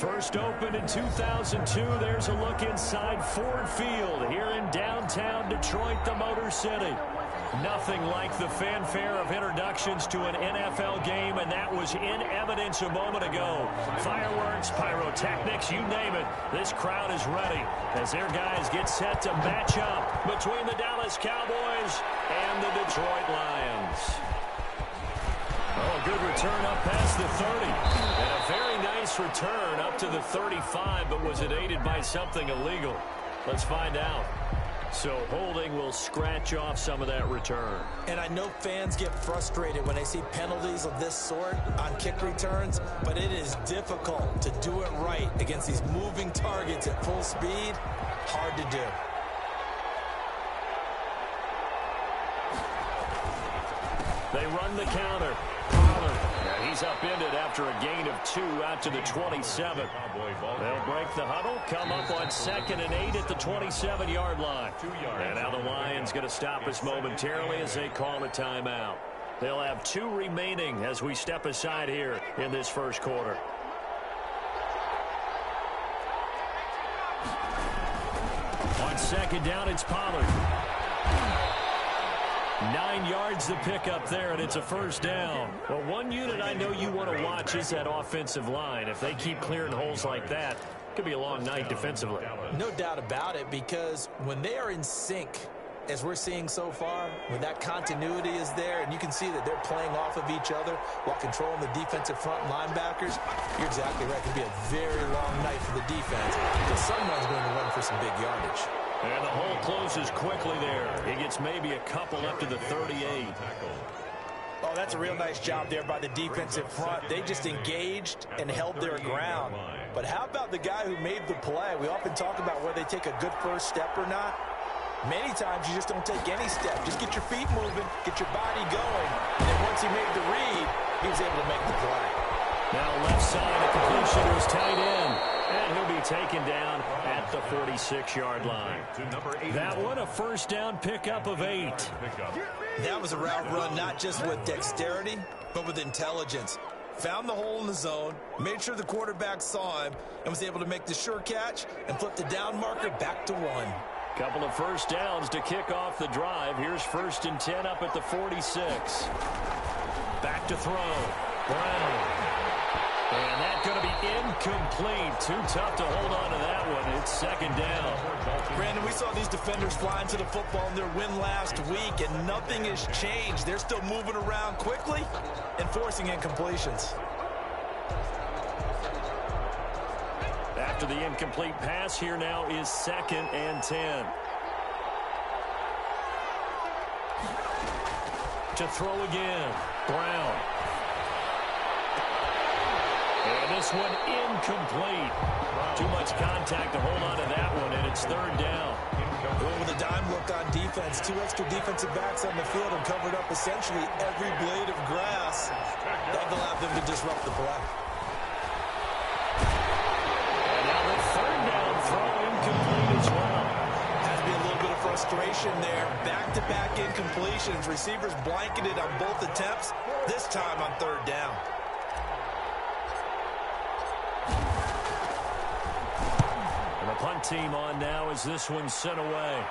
First opened in 2002. There's a look inside Ford Field here in downtown Detroit, the Motor City. Nothing like the fanfare of introductions to an NFL game, and that was in evidence a moment ago. Fireworks, pyrotechnics, you name it. This crowd is ready as their guys get set to match up between the Dallas Cowboys and the Detroit Lions. Oh, good return up past the 30. And a very nice return up to the 35, but was it aided by something illegal? Let's find out. So holding will scratch off some of that return. And I know fans get frustrated when they see penalties of this sort on kick returns, but it is difficult to do it right against these moving targets at full speed. Hard to do. They run the counter. Pollard, he's upended after a gain of 2 out to the 27. They'll break the huddle, come up on 2nd and 8 at the 27-yard line. And now the Lions going to stop us momentarily as they call a timeout. They'll have 2 remaining as we step aside here in this first quarter. On 2nd down, it's Pollard. 9 yards to pick up there, and it's a first down. Well, one unit I know you want to watch is that offensive line. If they keep clearing holes like that, it could be a long night defensively. No doubt about it, because when they are in sync, as we're seeing so far, when that continuity is there, and you can see that they're playing off of each other while controlling the defensive front linebackers, you're exactly right. It could be a very long night for the defense, because someone's going to run for some big yardage. And the hole closes quickly there. He gets maybe a couple up to the 38. Oh, that's a real nice job there by the defensive front. They just engaged and held their ground. But how about the guy who made the play? We often talk about whether they take a good first step or not. Many times you just don't take any step. Just get your feet moving, get your body going. And then once he made the read, he was able to make the play. Now left side, a completion to his tight end. And he'll be taken down at the 46-yard line. That one, a first down pickup of 8. That was a route run not just with dexterity, but with intelligence. Found the hole in the zone, made sure the quarterback saw him, and was able to make the sure catch and flip the down marker back to 1. Couple of first downs to kick off the drive. Here's 1st and 10 up at the 46. Back to throw. Brown. And that's going to be incomplete. Too tough to hold on to that one. It's 2nd down. Brandon, we saw these defenders flying to the football in their win last week, and nothing has changed. They're still moving around quickly and forcing incompletions. After the incomplete pass, here now is 2nd and 10. To throw again. Brown. And this one incomplete. Too much contact to hold on to that one, and it's 3rd down. Well, with a dime look on defense, 2 extra defensive backs on the field and covered up essentially every blade of grass. That allowed them to disrupt the play. And now the 3rd down throw incomplete as well. Has to be a little bit of frustration there. Back-to-back incompletions. Receivers blanketed on both attempts, this time on 3rd down. Punt team on now as this one's sent away.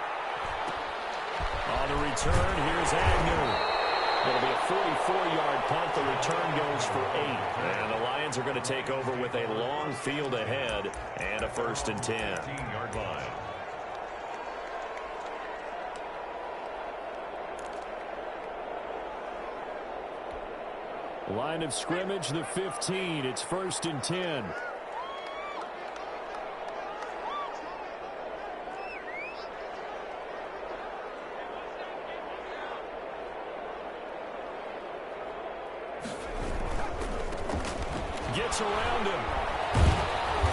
On the return, here's Agnew. It'll be a 44-yard punt. The return goes for 8. And the Lions are going to take over with a long field ahead and a 1st and 10. 15-yard line. Line of scrimmage, the 15. It's 1st and 10. Gets around him.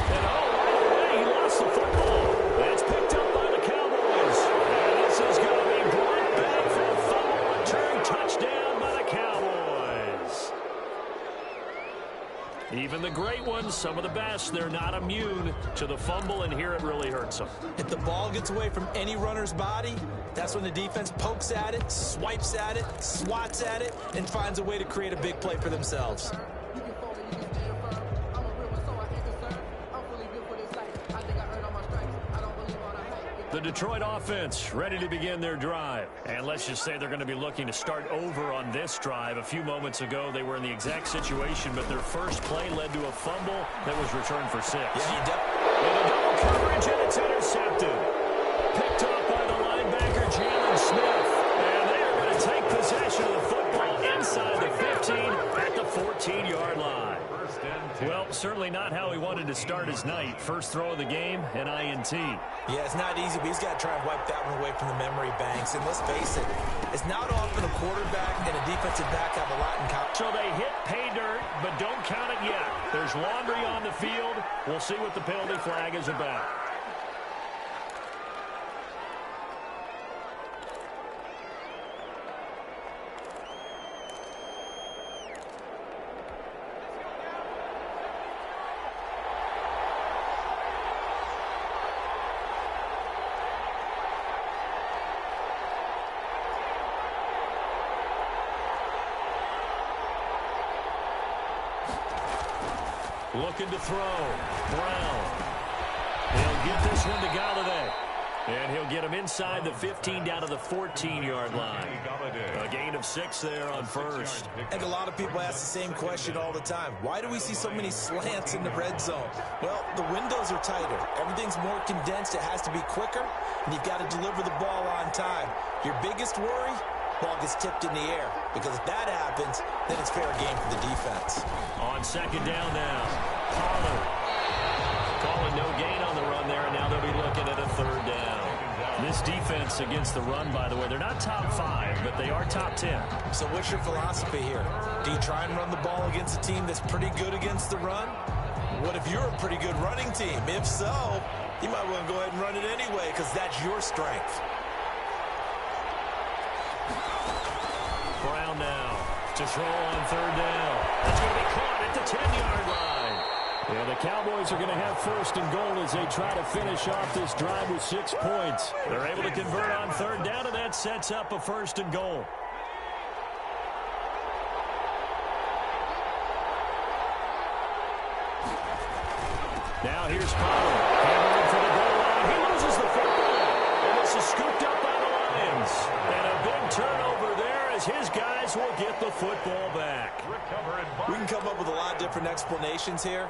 And right away, he lost the football. That's picked up by the Cowboys. And this is going to be brought back for a fumble return touchdown by the Cowboys. Even the great ones, some of the best, they're not immune to the fumble, and here it really hurts them. If the ball gets away from any runner's body, that's when the defense pokes at it, swipes at it, swats at it, and finds a way to create a big play for themselves. The Detroit offense ready to begin their drive. And let's just say they're going to be looking to start over on this drive. A few moments ago, they were in the exact situation, but their first play led to a fumble that was returned for 6. Yeah, with a double coverage, and it's intercepted. Picked up by the linebacker, Jalen Smith. And they are going to take possession of the football inside the 15 at the 14-yard line. Well, certainly not how he wanted to start his night. First throw of the game, an INT. Yeah, it's not easy, but he's got to try and wipe that one away from the memory banks. And let's face it, it's not often a quarterback and a defensive back have a lot in common. So they hit pay dirt, but don't count it yet. There's laundry on the field. We'll see what the penalty flag is about. Looking to throw. Brown. He'll get this one to Golladay. And he'll get him inside the 15 down to the 14-yard line. A gain of 6 there on first. And a lot of people ask the same question all the time. Why do we see so many slants in the red zone? Well, the windows are tighter. Everything's more condensed. It has to be quicker. And you've got to deliver the ball on time. Your biggest worry? Ball gets tipped in the air, because if that happens, then it's fair game for the defense. On second down now, Pollard calling no gain on the run there, and now they'll be looking at a third down. This defense against the run, by the way, they're not top 5, but they are top 10. So what's your philosophy here? Do you try and run the ball against a team that's pretty good against the run? What if you're a pretty good running team? If so, you might want to go ahead and run it anyway, because that's your strength. Brown now to throw on third down. That's going to be caught at the 10-yard line. And the Cowboys are going to have first and goal as they try to finish off this drive with 6 points. They're able to convert on third down, and that sets up a first and goal. Now here's Pollard. Handling for the goal line. He loses the football. And this is scooped up by the Lions. And a big turnover there as his guys will get the football back. We can come up with a lot of different explanations here.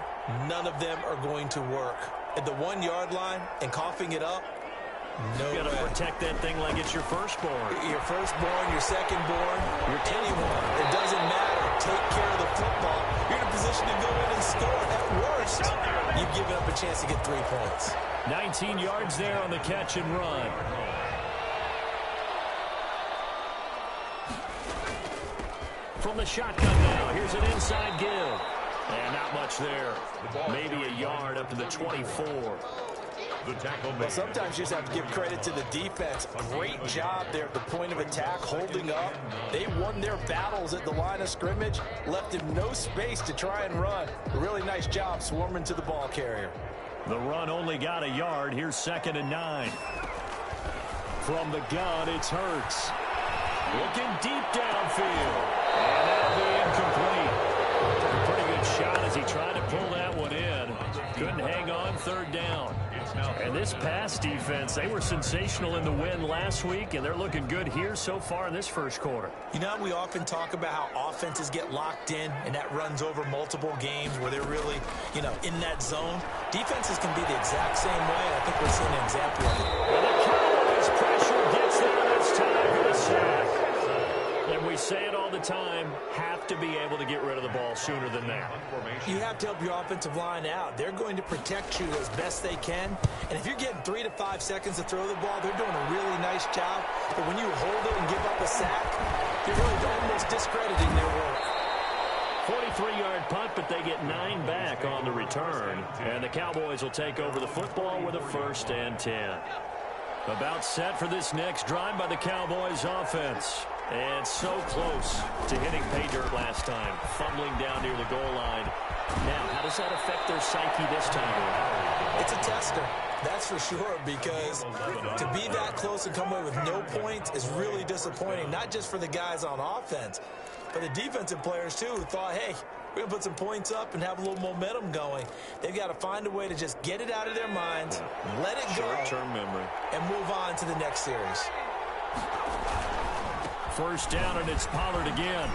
None of them are going to work. At the 1-yard line and coughing it up, no way. You got to protect that thing like it's your firstborn. Your firstborn, your secondborn, anyone. It doesn't matter. Take care of the football. You're in a position to go in and score. At worst, you've given up a chance to get 3 points. 19 yards there on the catch and run. From the shotgun now, here's an inside give. And not much there. Maybe a yard up to the 24. Well, sometimes you just have to give credit to the defense. Great job there at the point of attack, holding up. They won their battles at the line of scrimmage, left him no space to try and run. A really nice job swarming to the ball carrier. The run only got a yard. Here's 2nd and 9. From the gun, it's Hurts. Looking deep downfield. And that'll be incomplete. A pretty good shot as he tried to pull that one in. Couldn't hang on third down. And this pass defense, they were sensational in the win last week, and they're looking good here so far in this first quarter. You know, we often talk about how offenses get locked in, and that runs over multiple games where they're really, in that zone. Defenses can be the exact same way. I think we're seeing an example of it. And the Cowboys pressure gets there this time for the sack. And we say it all the time, have to be able to get rid of the ball sooner than that. You have to help your offensive line out. They're going to protect you as best they can. And if you're getting 3 to 5 seconds to throw the ball, they're doing a really nice job. But when you hold it and give up a sack, you're really almost discrediting their work. 43-yard punt, but they get 9 back on the return. And the Cowboys will take over the football with a 1st and 10. About set for this next drive by the Cowboys offense. And so close to hitting pay dirt last time, fumbling down near the goal line. Now, how does that affect their psyche this time around? It's a tester, that's for sure, because to be that close and come away with no points is really disappointing, not just for the guys on offense, but the defensive players, too, who thought, hey, we're going to put some points up and have a little momentum going. They've got to find a way to just get it out of their minds, let it go, short-term memory, and move on to the next series. First down, and it's Pollard again.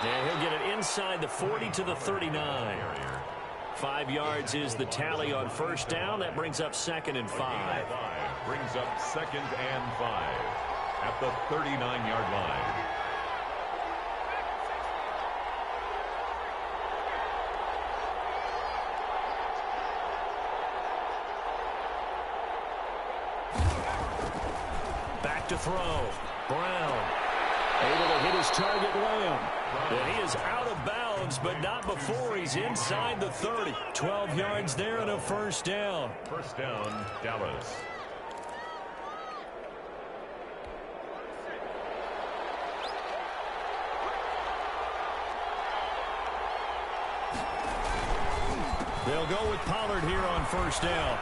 And he'll get it inside the 40 to the 39. 5 yards is the tally on first down. That brings up 2nd and 5. Brings up 2nd and 5 at the 39-yard line. Back to throw. Brown able to hit his target, Lamb. And he is out of bounds, but not before he's inside the 30. 12 yards there and a first down. First down, Dallas. They'll go with Pollard here on first down.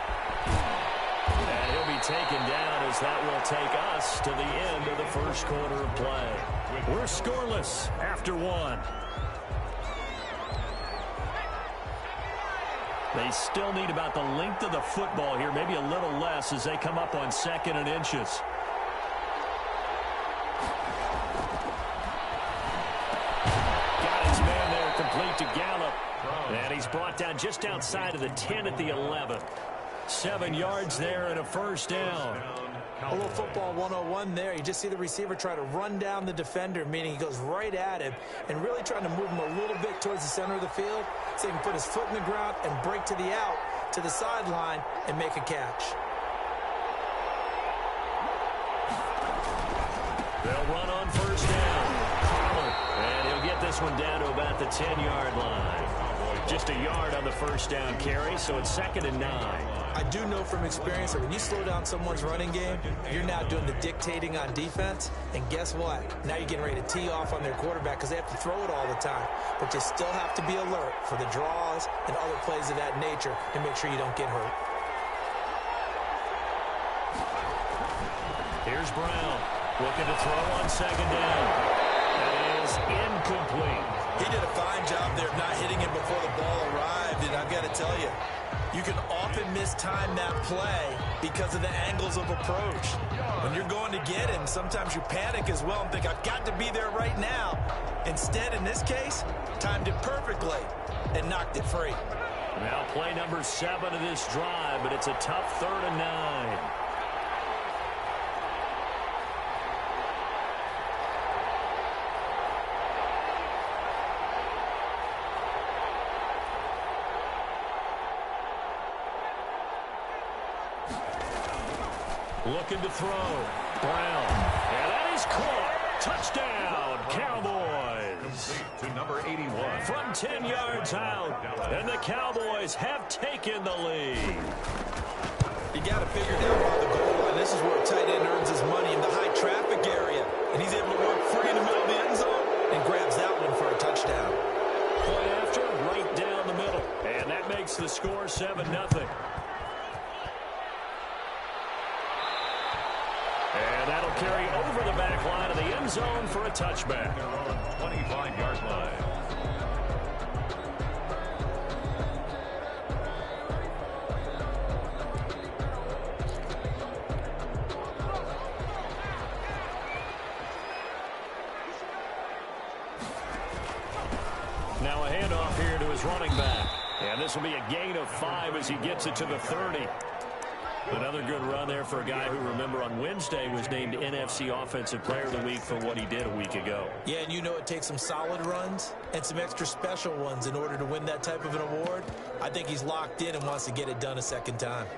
And he'll be taken down as that will take us to the end of the first quarter of play. We're scoreless after 1. They still need about the length of the football here, maybe a little less as they come up on 2nd and inches. Got his man there, complete to Gallup. And he's brought down just outside of the 10 at the 11. 7 yards there and a first down. A little football 101 there. You just see the receiver try to run down the defender, meaning he goes right at him and really trying to move him a little bit towards the center of the field so he can put his foot in the ground and break to the out, to the sideline, and make a catch. They'll run on first down. And he'll get this one down to about the 10-yard line. Just a yard on the first down carry, so it's 2nd and 9. I do know from experience that when you slow down someone's running game, you're now doing the dictating on defense. And guess what? Now you're getting ready to tee off on their quarterback because they have to throw it all the time. But you still have to be alert for the draws and other plays of that nature and make sure you don't get hurt. Here's Brown looking to throw on 2nd down. That is incomplete. He did a fine job there of not hitting him before the ball arrived, and I've got to tell you, you can often mistime that play because of the angles of approach. When you're going to get him, sometimes you panic as well and think, I've got to be there right now. Instead, in this case, timed it perfectly and knocked it free. Now play number 7 of this drive, but it's a tough 3rd and 9. Looking to throw. Brown. And that is caught. Touchdown, Cowboys. To number 81. From 10 yards out. And the Cowboys have taken the lead. You got to figure it out on the goal line. This is where a tight end earns his money, in the high traffic area. And he's able to work free in the middle of the end zone and grabs that one for a touchdown. Play after, right down the middle. And that makes the score 7-0. And that'll carry over the back line of the end zone for a touchback. 25-yard line. Now a handoff here to his running back. And this will be a gain of 5 as he gets it to the 30. Another good run there for a guy who, remember, on Wednesday was named NFC Offensive Player of the Week for what he did a week ago. Yeah, and you know it takes some solid runs and some extra special ones in order to win that type of an award. I think he's locked in and wants to get it done a second time.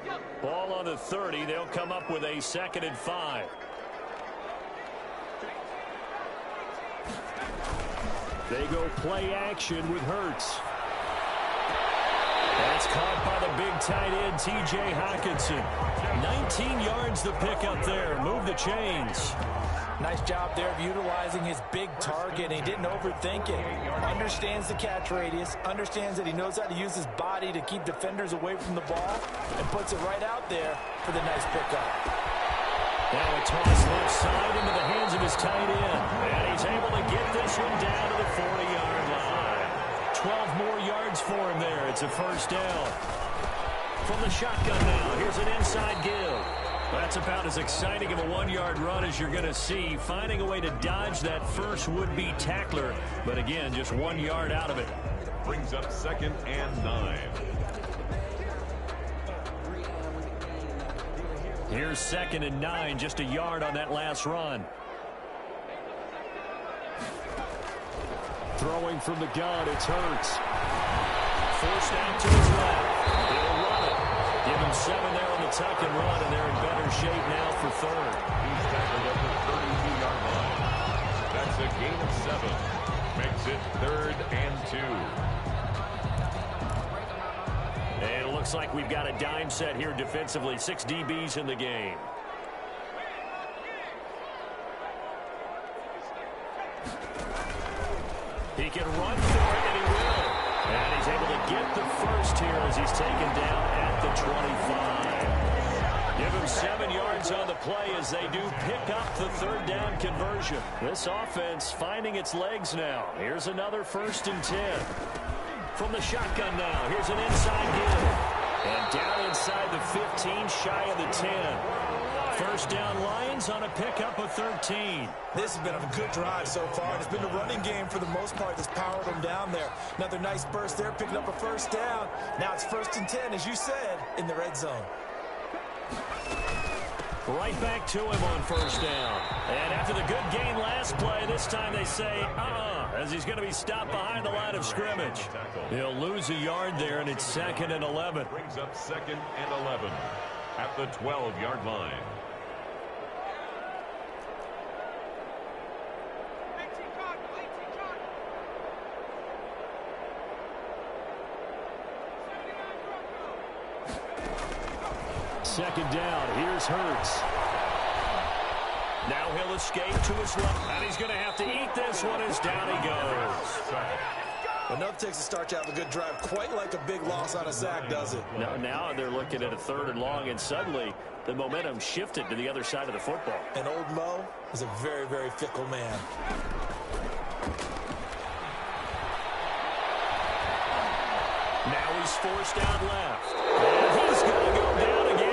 Ball on the 30. They'll come up with a 2nd and 5. They go play action with Hurts. That's caught by the big tight end, T.J. Hockenson. 19 yards the pick up there. Move the chains. Nice job there of utilizing his big target. He didn't overthink it. Understands the catch radius, understands that he knows how to use his body to keep defenders away from the ball, and puts it right out there for the nice pickup. Now a toss left side into the hands of his tight end. And he's able to get this one down to the 40-yard line. 12 more yards for him there. It's a first down. From the shotgun now, here's an inside give. That's about as exciting of a 1-yard run as you're going to see, finding a way to dodge that first would-be tackler. But again, just 1 yard out of it. Brings up 2nd and 9. Here's 2nd and 9, just a yard on that last run. Throwing from the gun, it's Hurts. Forced out to his left. He'll run it. Give him 7 there on the tuck and run, and they're in better shape now for third. He's tackled at the 32-yard line. That's a gain of 7. Makes it 3rd and 2. And it looks like we've got a dime set here defensively. 6 DBs in the game. He can run for it, and he will. And he's able to get the first here as he's taken down at the 25. Give him 7 yards on the play as they do pick up the 3rd down conversion. This offense finding its legs now. Here's another 1st and 10. From the shotgun now, here's an inside give. And down inside the 15, shy of the 10. First down Lions on a pickup of 13. This has been a good drive so far. It's been the running game for the most part that's powered them down there. Another nice burst there, picking up a first down. Now it's 1st and 10, as you said, in the red zone. Right back to him on first down. And after the good gain last play, this time they say, as he's going to be stopped behind the line of scrimmage. He'll lose a yard there, and it's 2nd and 11. Brings up 2nd and 11 at the 12-yard line. Second down, here's Hurts. Now he'll escape to his left, and he's going to have to eat this one as down he goes. Enough takes to start you out a good drive, quite like a big loss on a sack, does it? Now they're looking at a 3rd and long, and suddenly the momentum shifted to the other side of the football. And old Mo is a very, very fickle man. Now he's forced out left. And he's going to go down again.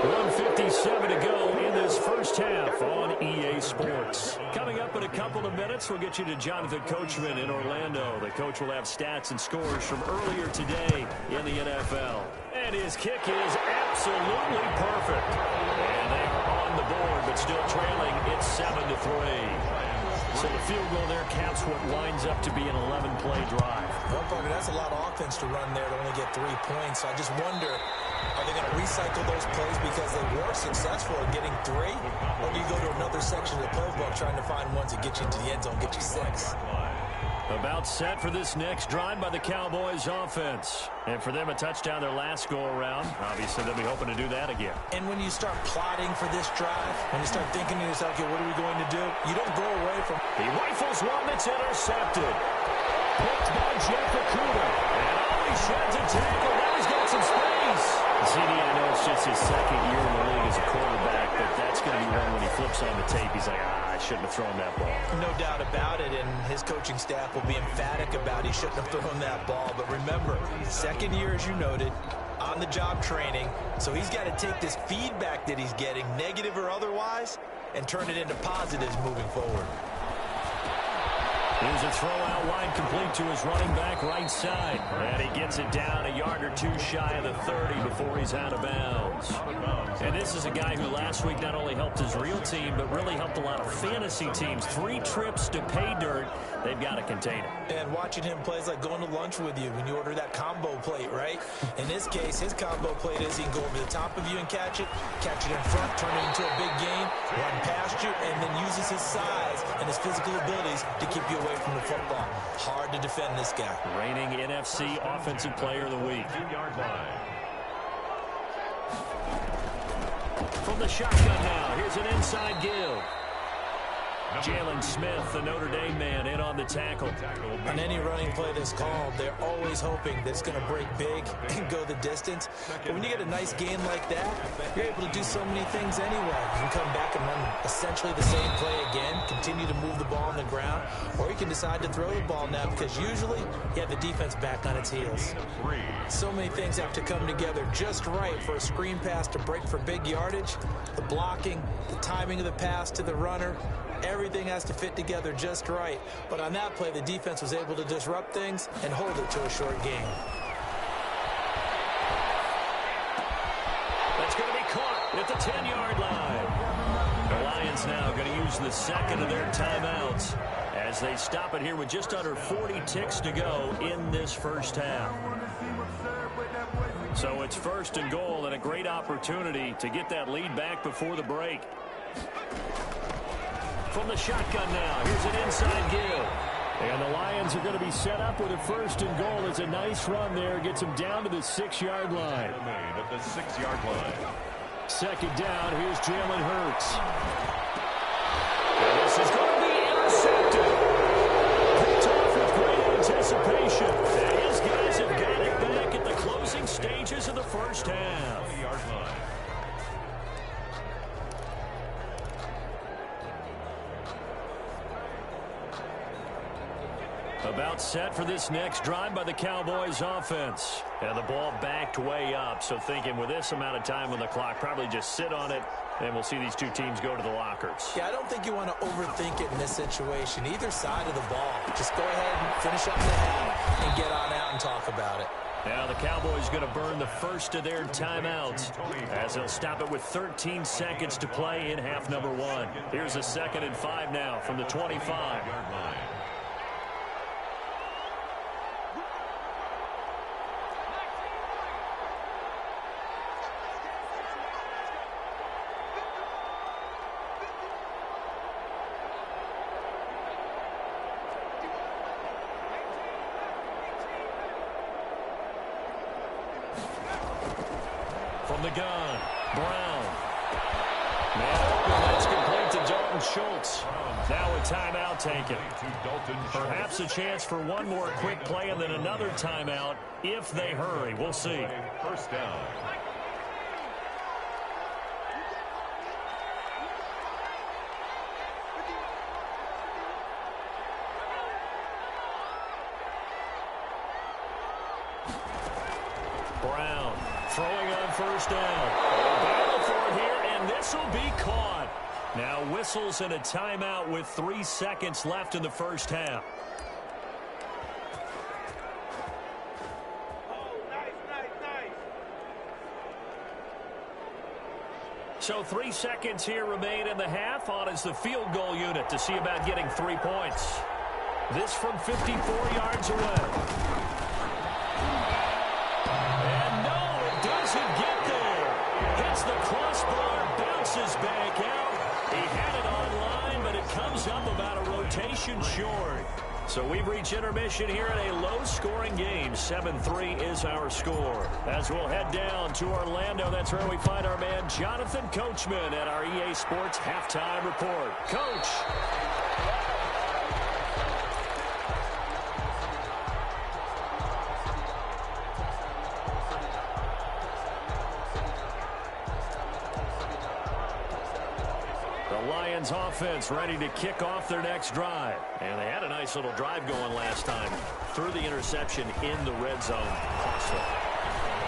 1:57 to go in this first half on EA Sports. Coming up in a couple of minutes, we'll get you to Jonathan Coachman in Orlando. The coach will have stats and scores from earlier today in the NFL. And his kick is absolutely perfect. And they are on the board, but still trailing. It's 7-3. So the field goal there caps what winds up to be an 11-play drive. Well, Parker, that's a lot of offense to run there to only get 3 points. So I just wonder, are they going to recycle those plays because they were successful at getting 3? Or do you go to another section of the playbook trying to find ones that get you into the end zone, get you 6? About set for this next drive by the Cowboys offense. And for them, a touchdown their last go-around. Obviously, they'll be hoping to do that again. And when you start plotting for this drive, when you start thinking to yourself, okay, what are we going to do? You don't go away from... He rifles one that's intercepted. Picked by Jeff Okudah. And he shreds a tackle. Now he's got some space. CD, I know it's just his 2nd year in the league as a quarterback, but that's going to be one when he flips on the tape. He's like, I shouldn't have thrown that ball. No doubt about it, and his coaching staff will be emphatic about he shouldn't have thrown that ball. But remember, 2nd year, as you noted, on-the-job training, so he's got to take this feedback that he's getting, negative or otherwise, and turn it into positives moving forward. Here's a throw out wide, complete to his running back right side. And he gets it down a yard or 2 shy of the 30 before he's out of bounds. And this is a guy who last week not only helped his real team, but really helped a lot of fantasy teams. 3 trips to pay dirt. They've got to contain him. And watching him play is like going to lunch with you when you order that combo plate, right? In this case, his combo plate is he can go over the top of you and catch it in front, turn it into a big gain, run past you, and then uses his size and his physical abilities to keep you away from the football. Hard to defend this guy. Reigning NFC Offensive Player of the Week. 2-yard line. From the shotgun now, here's an inside give. Jalen Smith, the Notre Dame man, in on the tackle. On any running play that's called, they're always hoping that it's going to break big and go the distance. But when you get a nice gain like that, you're able to do so many things anyway. You can come back and run essentially the same play again, continue to move the ball on the ground, or you can decide to throw the ball now because usually you have the defense back on its heels. So many things have to come together just right for a screen pass to break for big yardage. The blocking, the timing of the pass to the runner, everything has to fit together just right. But on that play, the defense was able to disrupt things and hold it to a short game. That's going to be caught at the 10-yard line. The Lions now going to use the second of their timeouts as they stop it here with just under 40 ticks to go in this first half. So it's first and goal and a great opportunity to get that lead back before the break. From the shotgun now, here's an inside give. And the Lions are going to be set up with a first and goal. It's a nice run there. Gets them down to the 6-yard line. At the 6-yard line. Second down, here's Jalen Hurts. And this is going to be intercepted. Picked off with great anticipation. And his guys have got it back at the closing stages of the first half. 20-yard line. About set for this next drive by the Cowboys offense. And the ball backed way up. So thinking with this amount of time on the clock, probably just sit on it, and we'll see these two teams go to the lockers. Yeah, I don't think you want to overthink it in this situation. Either side of the ball. Just go ahead and finish up the half and get on out and talk about it. Now the Cowboys going to burn the first of their timeouts as they'll stop it with 13 seconds to play in half number one. Here's a 2nd and 5 now from the 25. From the gun, Brown. That's complete to Dalton Schultz. Now a timeout taken. Perhaps a chance for one more quick play and then another timeout if they hurry. We'll see. First down. Brown throwing on first down. Battle for it here, and this will be caught. Now whistles and a timeout with 3 seconds left in the first half. So 3 seconds here remain in the half. On is the field goal unit to see about getting 3 points. This from 54 yards away. And no, it doesn't get there. Hits the crossbar, bounces back out. He had it online, but it comes up about a rotation short. So we've reached intermission here in a low-scoring game. 7-3 is our score. As we'll head down to Orlando, that's where we find our man Jonathan Coachman at our EA Sports Halftime Report. Coach. Lions offense ready to kick off their next drive. And they had a nice little drive going last time. Threw the interception in the red zone. Costly.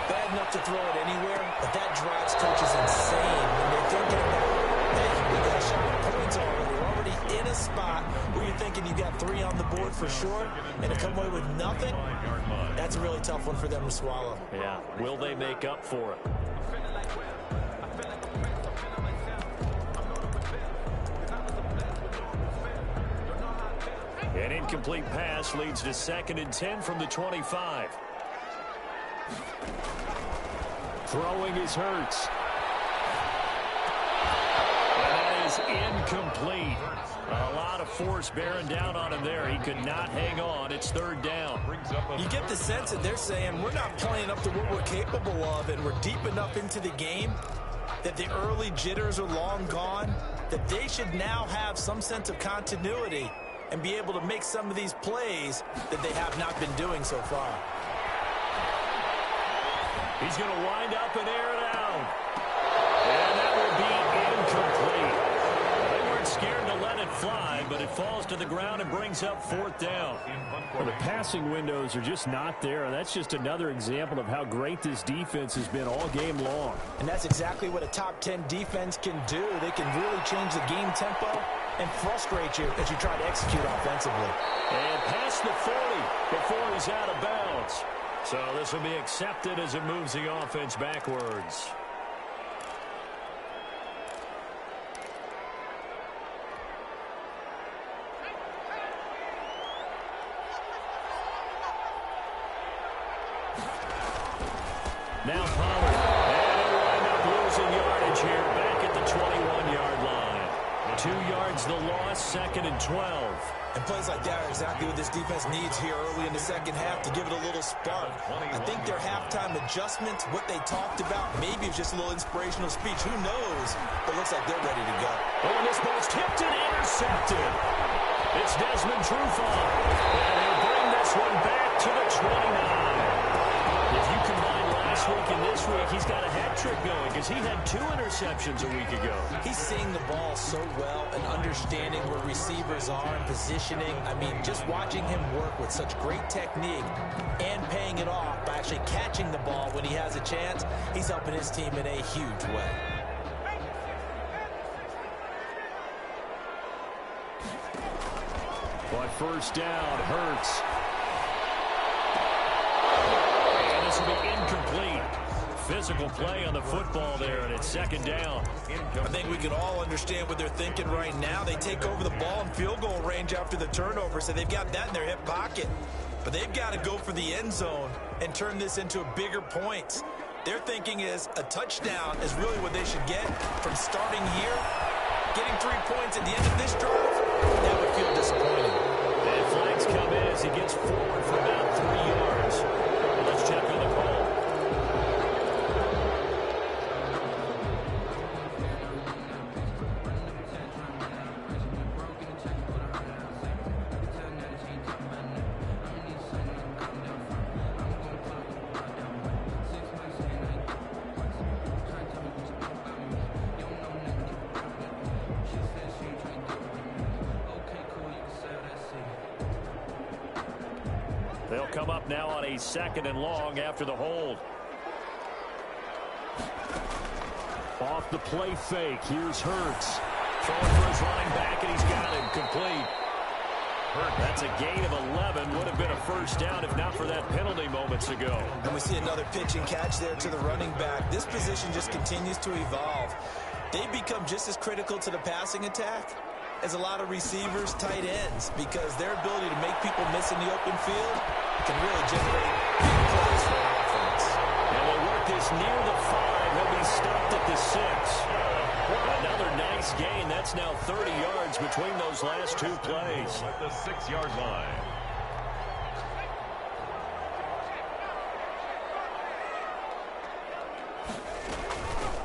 Bad enough to throw it anywhere, but that drives coaches insane when they're thinking about, hey, we got shot at points already. We're already in a spot where you're thinking you got 3 on the board for sure, and to come away with nothing, that's a really tough one for them to swallow. Yeah. Will they make up for it? An incomplete pass leads to 2nd and 10 from the 25. Throwing is Hurts. That is incomplete. A lot of force bearing down on him there. He could not hang on. It's 3rd down. You get the sense that they're saying we're not playing up to what we're capable of, and we're deep enough into the game that the early jitters are long gone. that they should now have some sense of continuity and be able to make some of these plays that they have not been doing so far. He's going to wind up and air it out. And that will be incomplete. They weren't scared to let it fly, but it falls to the ground and brings up 4th down. Well, the passing windows are just not there. That's just another example of how great this defense has been all game long. And that's exactly what a top 10 defense can do. They can really change the game tempo and frustrate you as you try to execute offensively. And past the 40 before he's out of bounds. So this will be accepted as it moves the offense backwards. Now Pollard. And he'll wind up losing yardage here back at the 21-yard line. 2 yards the loss, 2nd and 12. And plays like that are exactly what this defense needs here early in the second half to give it a little spark. I think their halftime adjustments, what they talked about, maybe it's just a little inspirational speech. Who knows? But it looks like they're ready to go. Oh, and this ball's tipped and intercepted. It's Desmond Trufant. And he'll bring this one back to the 29. If you combine last week and this week, he's got a hat trick going because he had 2 interceptions a week ago. He's seeing the ball so well and understanding where receivers are and positioning. I mean, just watching him work with such great technique and paying it off by actually catching the ball when he has a chance, he's helping his team in a huge way. By 1st down, Hurts. And this will be incomplete. Physical play on the football there, and it's 2nd down. I think we can all understand what they're thinking right now. They take over the ball in field goal range after the turnover, so they've got that in their hip pocket. But they've got to go for the end zone and turn this into a bigger point. Their thinking is a touchdown is really what they should get from starting here. Getting 3 points at the end of this drive, that would feel disappointing. And flags come in as he gets forward for about 3 yards. Let's check on the call. They'll come up now on a 2nd and long after the hold. Off the play fake. Here's Hurts. Throwing for his running back, and he's got him complete. That's a gain of 11. Would have been a 1st down if not for that penalty moments ago. And we see another pitch and catch there to the running back. This position just continues to evolve. They become just as critical to the passing attack as a lot of receivers, tight ends, because their ability to make people miss in the open field can really generate big plays for an offense. And they work this near the 5. He'll be stopped at the 6. Another nice gain. That's now 30 yards between those last 2 plays. At the 6-yard line.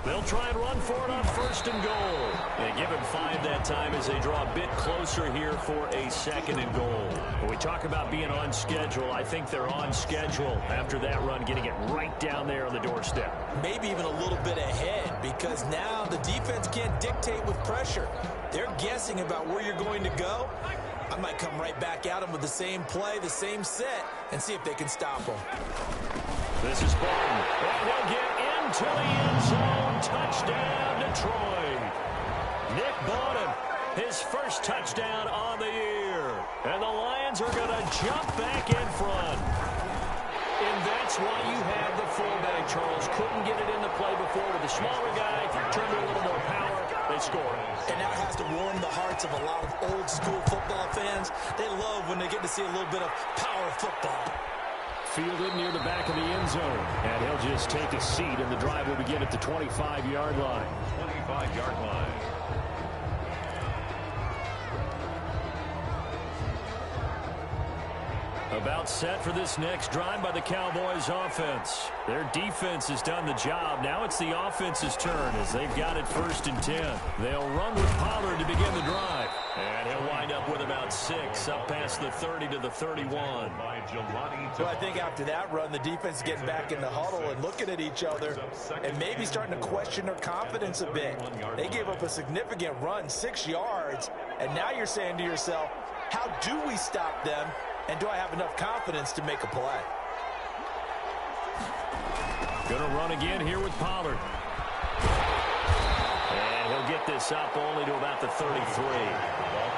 They'll try and run for it on 1st and goal. They give him 5 that time as they draw a bit closer here for a 2nd and goal. When we talk about being on schedule, I think they're on schedule after that run, getting it right down there on the doorstep. Maybe even a little bit ahead, because now the defense can't dictate with pressure. They're guessing about where you're going to go. I might come right back at them with the same play, the same set, and see if they can stop them. This is Barton. And he'll get into the end zone. Touchdown, Detroit. Nick Barton, his first touchdown on the year. And the Lions are going to jump back in front. And that's why you have the fullback, Charles. Couldn't get it in the play before with the smaller guy. Turned to a little more power. They score. And that has to warm the hearts of a lot of old school football fans. They love when they get to see a little bit of power football. Fielded near the back of the end zone. And he'll just take a seat, and the drive will begin at the 25-yard line. 25-yard line. About set for this next drive by the Cowboys offense. Their defense has done the job. Now it's the offense's turn as they've got it 1st and 10. They'll run with Pollard to begin the drive. And he'll wind up with about 6 up past the 30 to the 31. Well, I think after that run, the defense is getting back in the huddle and looking at each other and maybe starting to question their confidence a bit. They gave up a significant run, 6 yards, and now you're saying to yourself, how do we stop them? And do I have enough confidence to make a play? Gonna run again here with Pollard. And he'll get this up only to about the 33.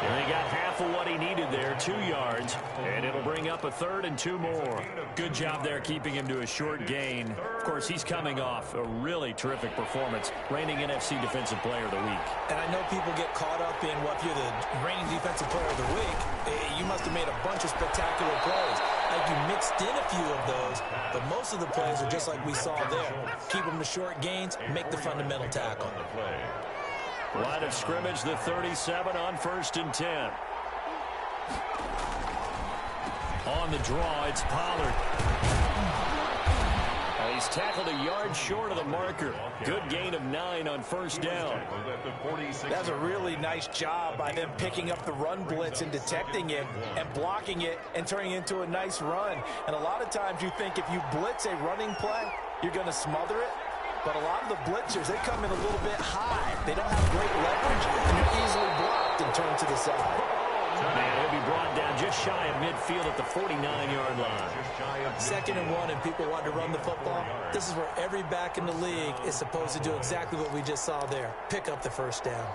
And he got half of what he needed there, 2 yards. And it'll bring up a 3rd and 2 more. Good job there keeping him to a short gain. Of course, he's coming off a really terrific performance. Reigning NFC Defensive Player of the Week. And I know people get caught up in, well, if you're the reigning Defensive Player of the Week, you must have made a bunch of spectacular plays. Like you mixed in a few of those, but most of the plays are just like we saw there. Keep them to short gains, make the fundamental tackle. Line of scrimmage, the 37 on 1st and 10. On the draw, it's Pollard. He's tackled a yard short of the marker. Good gain of 9 on 1st down. That's a really nice job by them picking up the run blitz and detecting it and blocking it and turning it into a nice run. And a lot of times you think if you blitz a running play, you're going to smother it. But a lot of the blitzers, they come in a little bit high. They don't have great leverage, and they're easily blocked and turned to the side. Man, he'll be brought down just shy of midfield at the 49-yard line. 2nd and 1, and people want to run the football. This is where every back in the league is supposed to do exactly what we just saw there. Pick up the 1st down.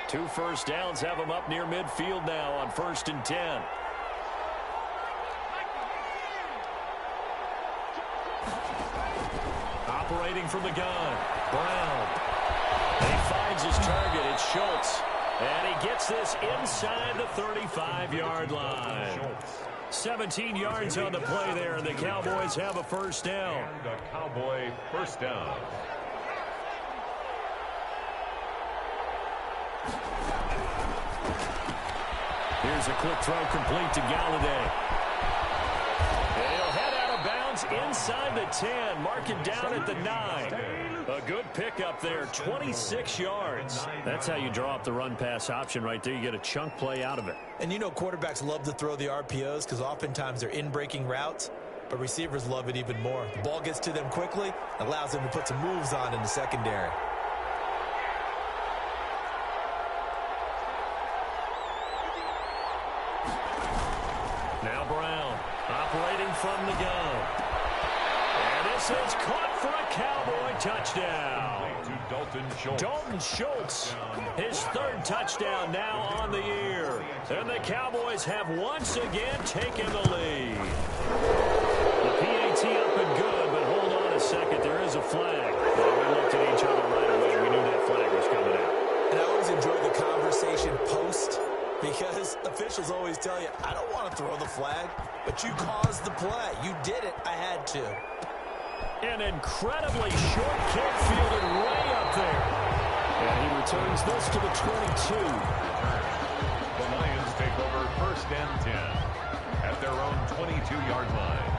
2 first downs have him up near midfield now on 1st and 10. Operating from the gun, Brown. He finds his target, it's Schultz. And he gets this inside the 35-yard line. 17 yards on the play there, and the Cowboys have a 1st down. The Cowboy 1st down. Here's a quick throw complete to Galladay. He'll head out of bounds inside the 10. Mark it down at the 9. A good pickup there, 26 yards. That's how you draw up the run-pass option right there. You get a chunk play out of it. And you know quarterbacks love to throw the RPOs because oftentimes they're in-breaking routes, but receivers love it even more. The ball gets to them quickly, allows them to put some moves on in the secondary. Now Brown, operating from the gun. And this is caught for a Cowboy touchdown. Dalton Schultz, his 3rd touchdown now on the year. And the Cowboys have once again taken the lead. The PAT up and good, but hold on a second. There is a flag. Well, we looked at each other right away. We knew that flag was coming out. And I always enjoy the conversation post because officials always tell you, I don't want to throw the flag, but you caused the play. You did it. I had to. An incredibly short kick fielded way up there. And he returns this to the 22. The Lions take over 1st and 10 at their own 22-yard line.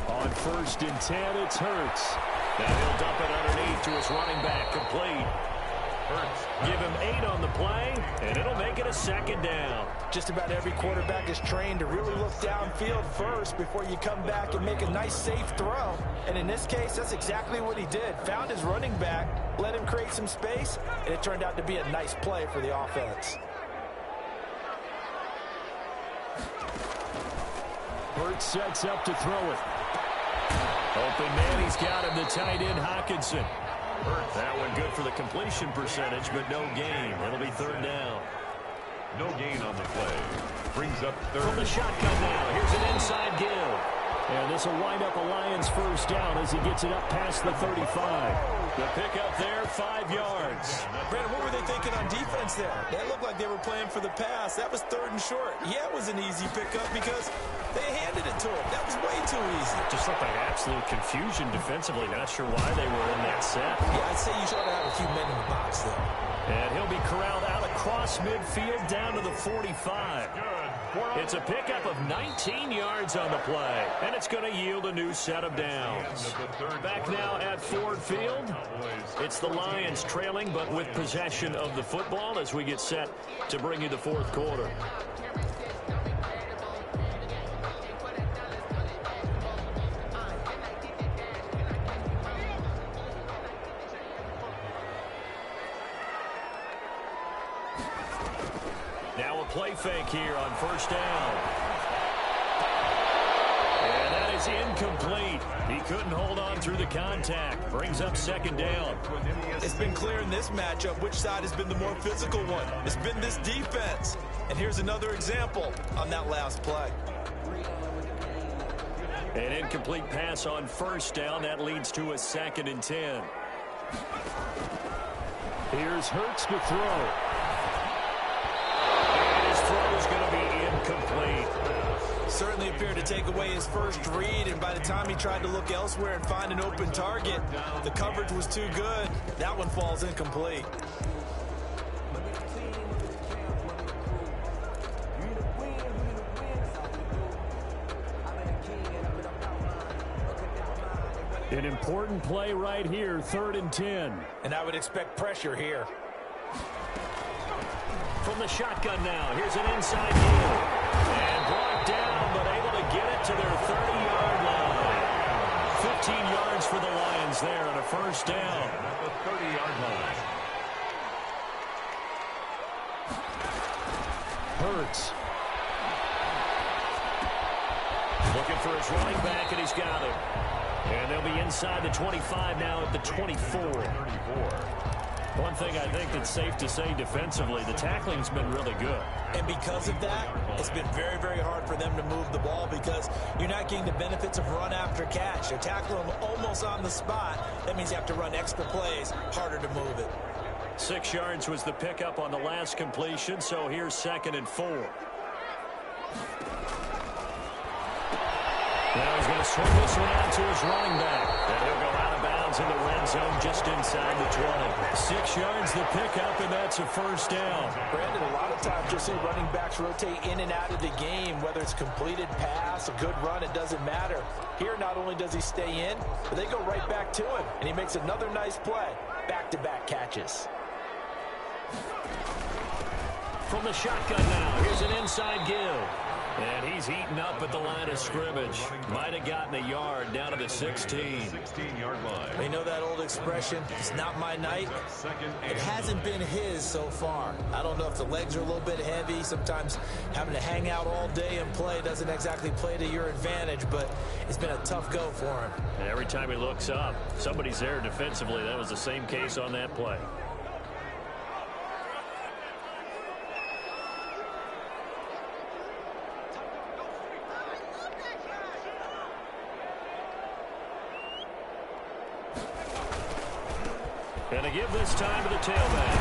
On 1st and 10, it's Hurts. Now he'll dump it underneath to his running back, complete. Hurts. Give him 8 on the play, and it'll make it a 2nd down. Just about every quarterback is trained to really look downfield first before you come back and make a nice, safe throw. And in this case, that's exactly what he did. Found his running back, let him create some space, and it turned out to be a nice play for the offense. Hurts sets up to throw it. Open man, he's got him, the tight end, Hockenson. That one good for the completion percentage, but no gain. It'll be 3rd down. No gain on the play. Brings up 3rd. From the shotgun now, here's an inside give. And this will wind up a Lions 1st down as he gets it up past the 35. The pickup there, 5 yards. Brandon, what were they thinking on defense there? They looked like they were playing for the pass. That was 3rd and short. Yeah, it was an easy pickup because they handed it to him. That was way too easy. Just looked like absolute confusion defensively. Not sure why they were in that set. Yeah, I'd say you should have a few men in the box, though. And he'll be corralled out across midfield down to the 45. It's a pickup of 19 yards on the play, and it's going to yield a new set of downs. Back now at Ford Field, it's the Lions trailing, but with possession of the football as we get set to bring you the fourth quarter. Now a play fake here on first down. And that is incomplete. He couldn't hold on through the contact. Brings up second down. It's been clear in this matchup which side has been the more physical one. It's been this defense. And here's another example on that last play. An incomplete pass on first down. That leads to a 2nd and 10. Here's Hurts to throw. Throw is going to be incomplete. Certainly appeared to take away his first read, and by the time he tried to look elsewhere and find an open target, the coverage was too good. That one falls incomplete. An important play right here, 3rd and 10. And I would expect pressure here. From the shotgun now, here's an inside deal. And brought down, but able to get it to their 30-yard line. 15 yards for the Lions there on a first down. At the 30-yard line. Hurts. Looking for his running back, and he's got it. And they'll be inside the 25 now at the 24. 34. One thing I think that's safe to say defensively, the tackling's been really good. And because of that, it's been very, very hard for them to move the ball because you're not getting the benefits of run after catch. They're tackling them almost on the spot. That means you have to run extra plays, harder to move it. 6 yards was the pickup on the last completion, so here's 2nd and 4. Now he's going to swing this one out to his running back. And he'll go out of bounds in the red zone just inside the 20. 6 yards the pickup, and that's a first down. Brandon, a lot of times you'll see running backs rotate in and out of the game, whether it's completed pass, a good run, it doesn't matter. Here, not only does he stay in, but they go right back to him, and he makes another nice play. Back-to-back catches. From the shotgun now, here's an inside give. And he's heating up at the line of scrimmage. Might have gotten a yard down to the 16. 16-yard line. They know that old expression, it's not my night. It hasn't been his so far. I don't know if the legs are a little bit heavy. Sometimes having to hang out all day and play doesn't exactly play to your advantage, but it's been a tough go for him. And every time he looks up, somebody's there defensively. That was the same case on that play. And they give this time to the tailback.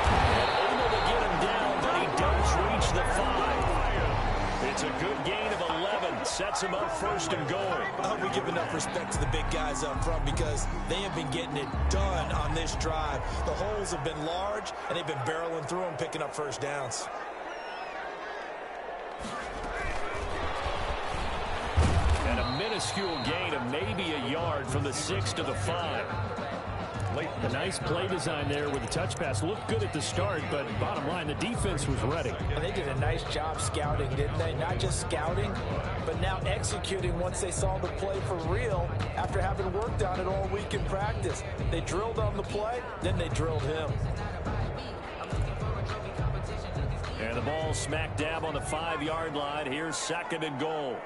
And able to get him down, but he does reach the 5. It's a good gain of 11. Sets him up 1st and goal. I hope we give enough respect to the big guys up front because they have been getting it done on this drive. The holes have been large, and they've been barreling through them, picking up first downs. And a minuscule gain of maybe a yard from the 6 to the 5. A nice play design there with the touch pass. Looked good at the start, but bottom line, the defense was ready. And they did a nice job scouting, didn't they? Not just scouting, but now executing once they saw the play for real after having worked on it all week in practice. They drilled on the play, then they drilled him. And the ball smack dab on the 5-yard line. Here's 2nd and goal.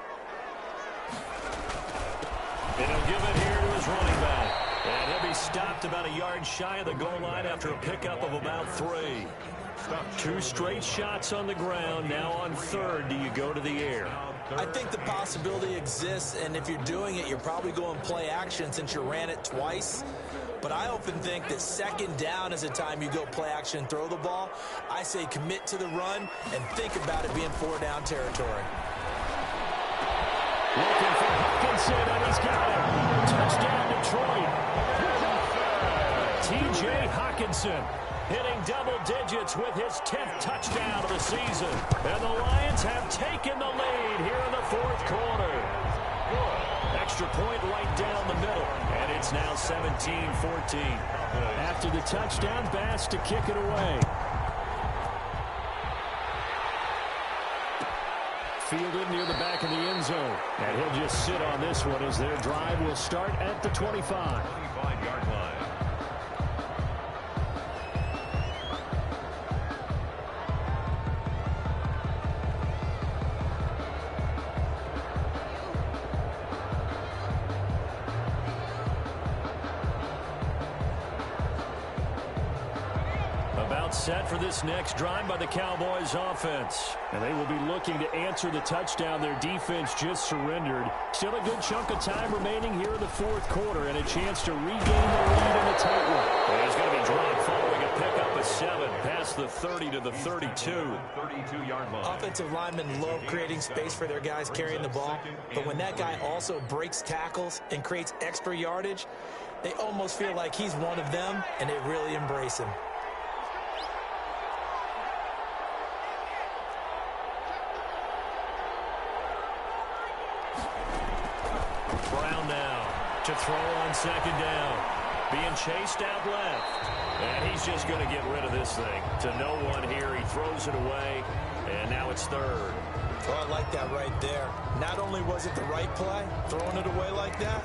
And he'll give it here to his running back. And he'll be stopped about a yard shy of the goal line after a pickup of about 3. 2 straight shots on the ground. Now on 3rd, do you go to the air? I think the possibility exists, and if you're doing it, you're probably going play action since you ran it twice. But I often think that 2nd down is a time you go play action and throw the ball. I say commit to the run and think about it being 4-down territory. Looking for Hockenson, and he's got him. Touchdown, Detroit. T.J. Hockenson hitting double digits with his 10th touchdown of the season. And the Lions have taken the lead here in the fourth quarter. Extra point right down the middle. And it's now 17-14. After the touchdown, Bass to kick it away. Fielded near the back of the end zone. And he'll just sit on this one as their drive will start at the 25. 25-yard line. Set for this next drive by the Cowboys offense. And they will be looking to answer the touchdown their defense just surrendered. Still a good chunk of time remaining here in the fourth quarter and a chance to regain the lead in the tight one. There's going to be drive following a pickup of 7 past the 30 to the 32. 32-yard line. Offensive linemen love creating space for their guys carrying the ball, but when that guy also breaks tackles and creates extra yardage, they almost feel like he's one of them, and they really embrace him. Brown now to throw on second down. Being chased out left. And he's just going to get rid of this thing. To no one here. He throws it away. And now it's third. Well, I like that right there. Not only was it the right play, throwing it away like that,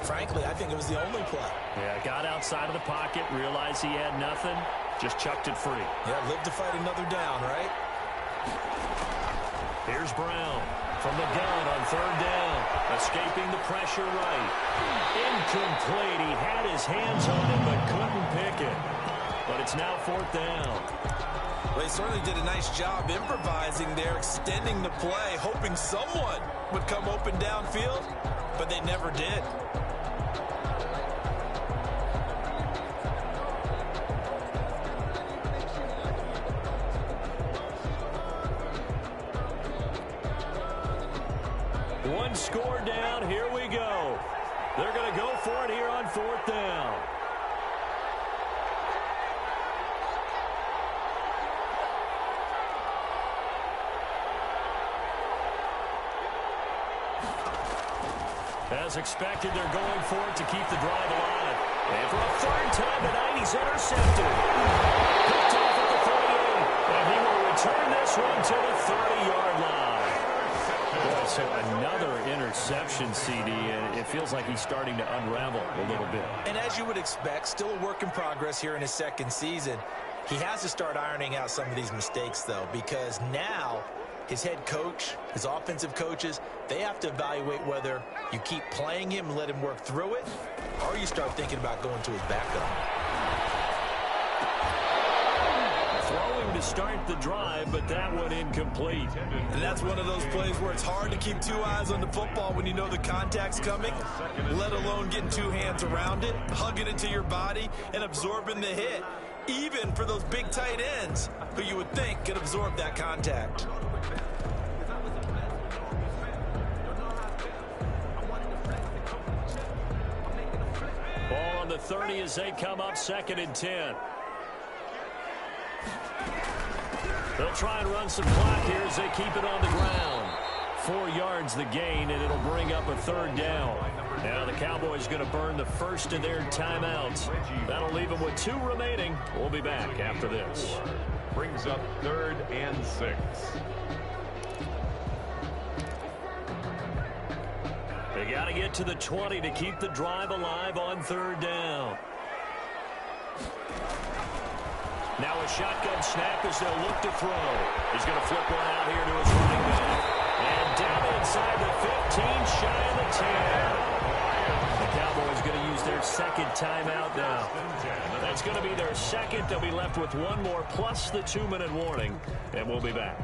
frankly, I think it was the only play. Yeah, got outside of the pocket, realized he had nothing, just chucked it free. Yeah, live to fight another down, right? Here's Brown from the gun on third down. Escaping the pressure right. Incomplete. He had his hands on it but couldn't pick it. But it's now fourth down. Well, he certainly did a nice job improvising there, extending the play, hoping someone would come open downfield, but they never did. One score down. Here we go. They're going to go for it here on fourth down. As expected, they're going for it to keep the drive alive. And for a third time tonight, he's intercepted. Picked off at the 38. And he will return this one to the 30-yard line. Boy, so another interception, CD, and it feels like he's starting to unravel a little bit. And as you would expect, still a work in progress here in his second season. He has to start ironing out some of these mistakes, though, because now his head coach, his offensive coaches, they have to evaluate whether you keep playing him and let him work through it, or you start thinking about going to his backup. Throwing to start the drive, but that one incomplete. And that's one of those plays where it's hard to keep two eyes on the football when you know the contact's coming, let alone getting two hands around it, hugging it to your body, and absorbing the hit, even for those big tight ends who you would think could absorb that contact. Ball on the 30 as they come up second and 10. They'll try and run some clock here as they keep it on the ground. 4 yards the gain, and it'll bring up a third down. Now the Cowboys going to burn the first of their timeouts. That'll leave them with 2 remaining. We'll be back after this. Brings up 3rd and 6. They got to get to the 20 to keep the drive alive on third down. Now a shotgun snap as they'll look to throw. He's going to flip one out here to his running back. And down inside the 15, shy of the 10. The Cowboys going to use their second timeout now. That's going to be their second. They'll be left with 1 more plus the 2-minute warning. And we'll be back.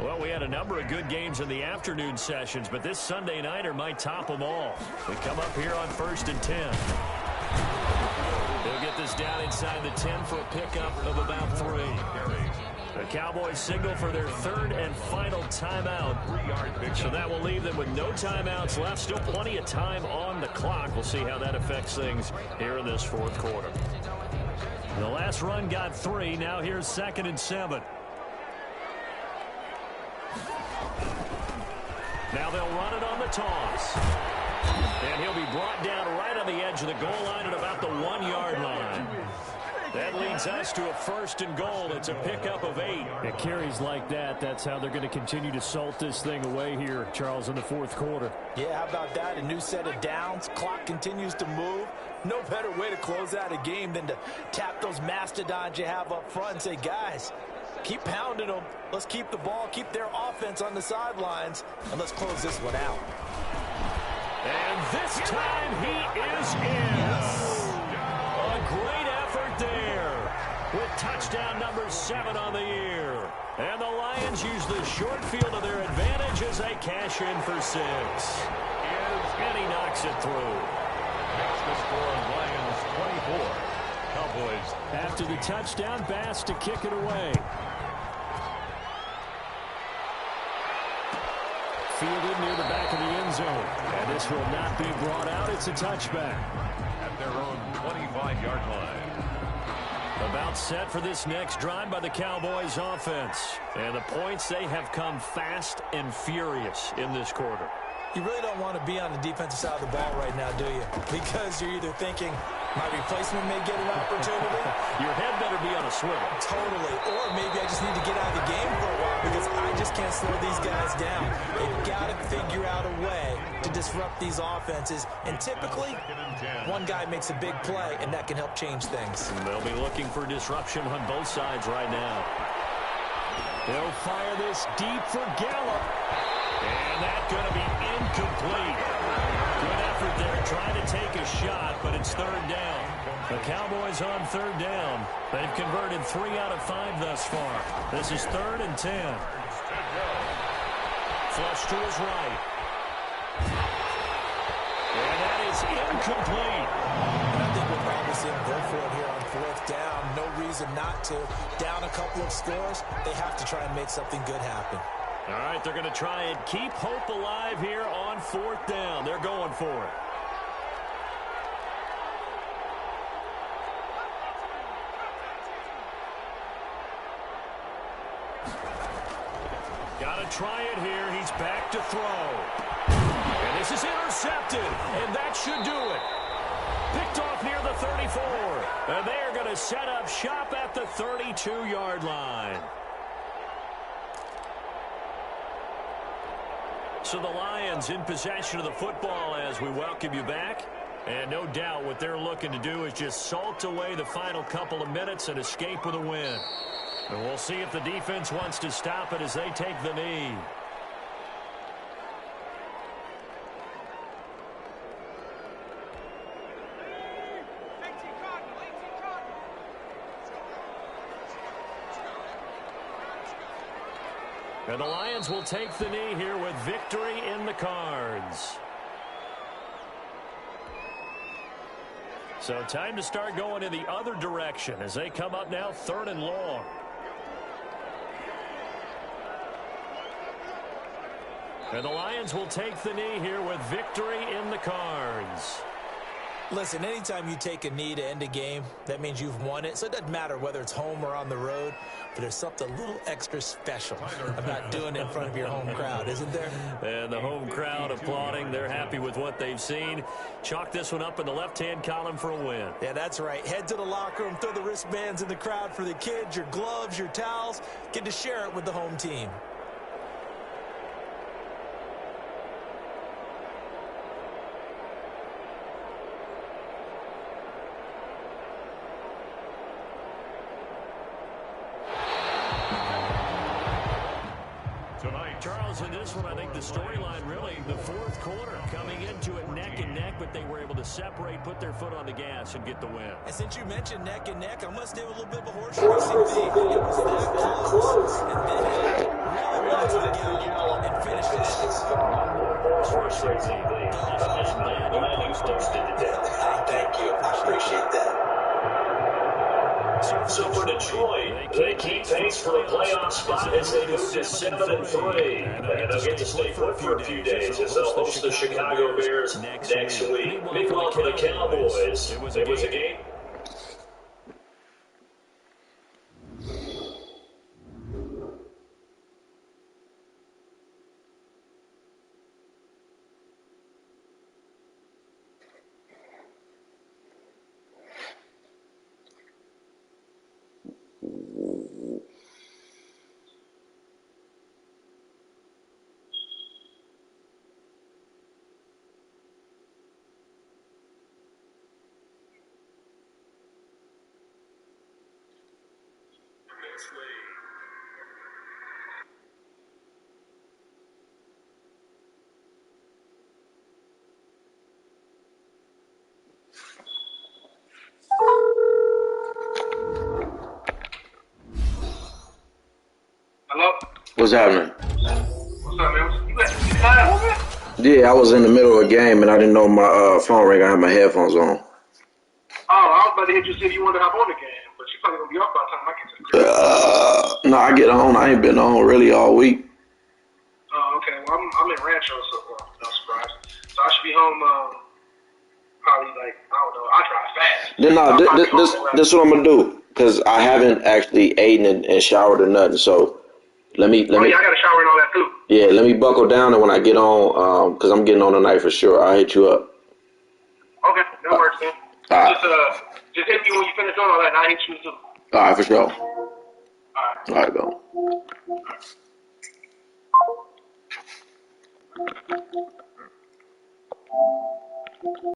Well, we had a number of good games in the afternoon sessions, but this Sunday nighter might top them all. We come up here on 1st and 10. They'll get this down inside the 10 for a pickup of about 3. The Cowboys signal for their third and final timeout. So that will leave them with no timeouts left. Still plenty of time on the clock. We'll see how that affects things here in this fourth quarter. The last run got 3. Now here's 2nd and 7. Now they'll run it on the toss. And he'll be brought down right on the edge of the goal line at about the 1-yard line. That leads us to a 1st and goal. It's a pickup of 8. It carries like that. That's how they're going to continue to salt this thing away here, Charles, in the fourth quarter. Yeah, how about that? A new set of downs. Clock continues to move. No better way to close out a game than to tap those mastodons you have up front and say, guys, keep pounding them. Let's keep the ball, keep their offense on the sidelines, and let's close this one out. And this time he is in. A great effort there with touchdown number 7 on the year. And the Lions use the short field to their advantage as they cash in for 6. And he knocks it through. Makes the score Lions 24. Cowboys. After the touchdown, Bass to kick it away. Fielded near the back of the end zone. And this will not be brought out. It's a touchback. At their own 25-yard line. About set for this next drive by the Cowboys offense. And the points, they have come fast and furious in this quarter. You really don't want to be on the defensive side of the ball right now, do you? Because you're either thinking, my replacement may get an opportunity. Your head better be on a swivel. Totally. Or maybe I just need to get out of the game for a while because I just can't slow these guys down. They've got to figure out a way to disrupt these offenses. And typically, one guy makes a big play, and that can help change things. And they'll be looking for disruption on both sides right now. They'll fire this deep for Gallup. And that's going to be incomplete. Good effort there trying to take a shot, but it's 3rd down. The Cowboys on 3rd down. They've converted 3 out of 5 thus far. This is 3rd and 10. Flush to his right. And that is incomplete. And I think we'll probably see him go for it here on 4th down. No reason not to. Down a couple of scores, they have to try and make something good happen. All right, they're going to try and keep hope alive here on 4th down. They're going for it. Got to try it here. He's back to throw. And this is intercepted, and that should do it. Picked off near the 34. And they are going to set up shop at the 32-yard line. So the Lions in possession of the football as we welcome you back. And no doubt what they're looking to do is just salt away the final couple of minutes and escape with a win. And we'll see if the defense wants to stop it as they take the knee. And the Lions will take the knee here with victory in the cards. So time to start going in the other direction as they come up now 3rd and long. And the Lions will take the knee here with victory in the cards. Listen, anytime you take a knee to end a game, that means you've won it. So it doesn't matter whether it's home or on the road, but there's something a little extra special about doing it in front of your home crowd, isn't there? And the home crowd applauding. They're happy with what they've seen. Chalk this one up in the left-hand column for a win. Yeah, that's right. Head to the locker room, throw the wristbands in the crowd for the kids, your gloves, your towels. Get to share it with the home team. Charles, in this one, I think the storyline really, the fourth quarter, coming into it neck and neck, but they were able to separate, put their foot on the gas, and get the win. And since you mentioned neck and neck, I'm going to stay with a little bit of a horse racing theme. It was that close, and then really wanted to get out and finish it. Thank you. I appreciate that. So for Detroit, they keep pace for the playoff spot as they move to 7-3. And they'll get to stay put for a few days as they'll host the Chicago Bears next week. Meanwhile, for the Cowboys, it was a game. Hello? What's happening? What's up, man? You got woman? Yeah, I was in the middle of a game and I didn't know my phone ring. I had my headphones on. Oh, I was about to hit you see if you wanted to hop on the game, but you probably gonna be off by the time I get to the crib. No, I get on. I ain't been on really all week. Oh, okay. Well, I'm in Rancho, so no surprise. So I should be home probably like, I don't know, I drive fast. Then this what I'm gonna do because I haven't actually eaten and showered or nothing. So let me. I gotta shower and all that too. Yeah, let me buckle down and when I get on, because I'm getting on tonight for sure. I'll hit you up. Okay, that works then. Just hit me when you finish on all that, and I'll hit you too. All right, for sure. All right. All right, go.